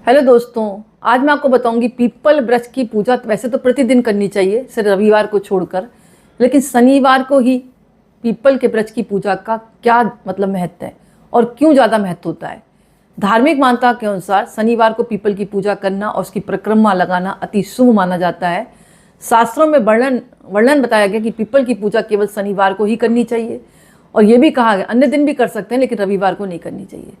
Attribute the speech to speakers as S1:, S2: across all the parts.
S1: Hello दोस्तों, आज मैं आपको बताऊंगी पीपल वृक्ष की पूजा वैसे तो प्रतिदिन करनी चाहिए सिर्फ रविवार को छोड़कर, लेकिन शनिवार को ही पीपल के वृक्ष की पूजा का क्या मतलब महत्व है और क्यों ज़्यादा महत्व होता है। धार्मिक मान्यता के अनुसार शनिवार को पीपल की पूजा करना और उसकी परिक्रमा लगाना अति शुभ माना जाता है। शास्त्रों में वर्णन बताया गया कि पीपल की पूजा केवल शनिवार को ही करनी चाहिए और ये भी कहा गया अन्य दिन भी कर सकते हैं लेकिन रविवार को नहीं करनी चाहिए।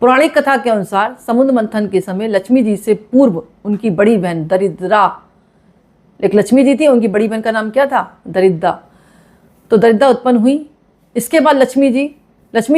S1: पौराणिक कथा के अनुसार समुद्र मंथन के समय लक्ष्मी जी से पूर्व उनकी बड़ी बहन दरिद्रा, एक लक्ष्मी जी थी, उनकी बड़ी बहन का नाम क्या था? दरिद्रा। तो दरिद्रा उत्पन्न हुई। इसके बाद लक्ष्मी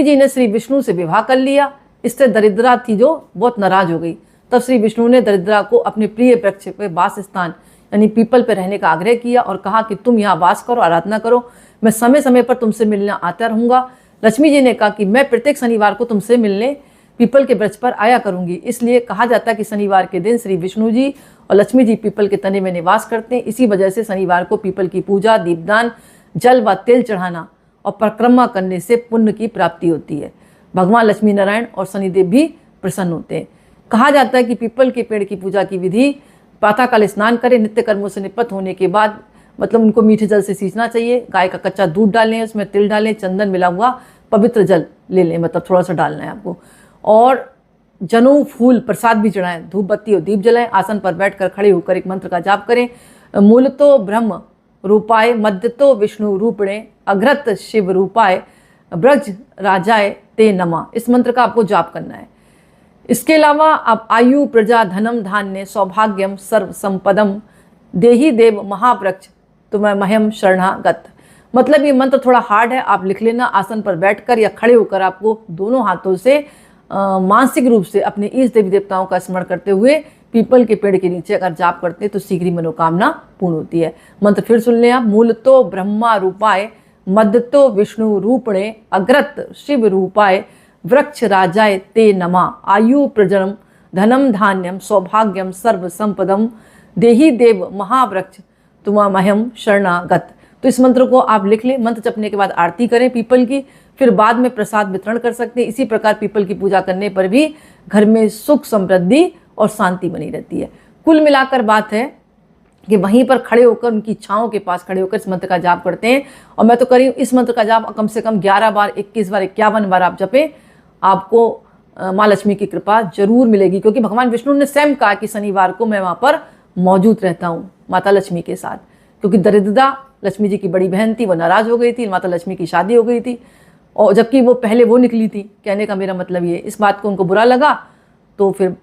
S1: जी ने श्री विष्णु से विवाह कर लिया। इससे दरिद्रा थी जो बहुत नाराज हो गई। तब श्री विष्णु ने दरिद्रा को अपने प्रिय वृक्ष पे वास स्थान यानी पीपल पर रहने का आग्रह किया और कहा कि तुम यहाँ वास करो, आराधना करो, मैं समय समय पर तुमसे मिलने आता रहूँगा। लक्ष्मी जी ने कहा कि मैं प्रत्येक शनिवार को तुमसे मिलने पीपल के वृक्ष पर आया करूंगी। इसलिए कहा जाता है कि शनिवार के दिन श्री विष्णु जी और लक्ष्मी जी पीपल के तने में निवास करते हैं। इसी वजह से शनिवार को पीपल की पूजा, दीपदान, जल व तेल चढ़ाना और परिक्रमा करने से पुण्य की प्राप्ति होती है। भगवान लक्ष्मी नारायण और शनिदेव भी प्रसन्न होते हैं। कहा जाता है कि पीपल के पेड़ की पूजा की विधि, प्रातःकाल स्नान करें, नित्य कर्मों से निवृत्त होने के बाद मतलब उनको मीठे जल से सींचना चाहिए। गाय का कच्चा दूध डालें, उसमें तिल डालें, चंदन मिला हुआ पवित्र जल ले लें, मतलब थोड़ा सा डालना है आपको, और जनेऊ, फूल, प्रसाद भी चढ़ाएं, धूप बत्ती और दीप जलाएं। आसन पर बैठकर खड़े होकर एक मंत्र का जाप करें। मूलतो ब्रह्म रूपाय, मध्यतो विष्णु रूपणे, अग्रत शिव रूपाय, ब्रज राजाय ते नमः। इस मंत्र का आपको जाप करना है। इसके अलावा आप आयु, प्रजा, धनम, धान्य, सौभाग्यम, सर्व संपदम देहि देव महावृक्ष तुम्हें मह्यम शरणागत। मतलब ये मंत्र थोड़ा हार्ड है, आप लिख लेना। आसन पर बैठकर या खड़े होकर आपको दोनों हाथों से मानसिक रूप से अपने इष्ट देवी देवताओं का स्मरण करते हुए पीपल के पेड़ के नीचे अगर जाप करते हैं तो शीघ्र ही मनोकामना पूर्ण होती है। मंत्र फिर सुन लें आप। मूलतो ब्रह्मा रूपाय, मध्यतो विष्णु रूपणे, अग्रत शिव रूपाय, वृक्ष राजाय ते नमः। आयु, प्रजनम, धनम, धान्यम, सौभाग्यम, सर्व संपदम देहि देव महावृक्ष तुम्हामह्यम शरणागत। तो इस मंत्र को आप लिख लें। मंत्र जपने के बाद आरती करें पीपल की, फिर बाद में प्रसाद वितरण कर सकते हैं। इसी प्रकार पीपल की पूजा करने पर भी घर में सुख, समृद्धि और शांति बनी रहती है। कुल मिलाकर बात है कि वहीं पर खड़े होकर, उनकी छाँव के पास खड़े होकर इस मंत्र का जाप करते हैं। और मैं तो करी हूँ इस मंत्र का जाप कम से कम 11 बार, 21 बार, 51 बार आप जपें, आपको माँ लक्ष्मी की कृपा जरूर मिलेगी। क्योंकि भगवान विष्णु ने स्वयं कहा कि शनिवार को मैं वहाँ पर मौजूद रहता हूँ माता लक्ष्मी के साथ। क्योंकि दरिद्रता लक्ष्मी जी की बड़ी बहन थी, वो नाराज हो गई थी, माता लक्ष्मी की शादी हो गई थी और जबकि वो पहले वो निकली थी। कहने का मेरा मतलब ये, इस बात को उनको बुरा लगा तो फिर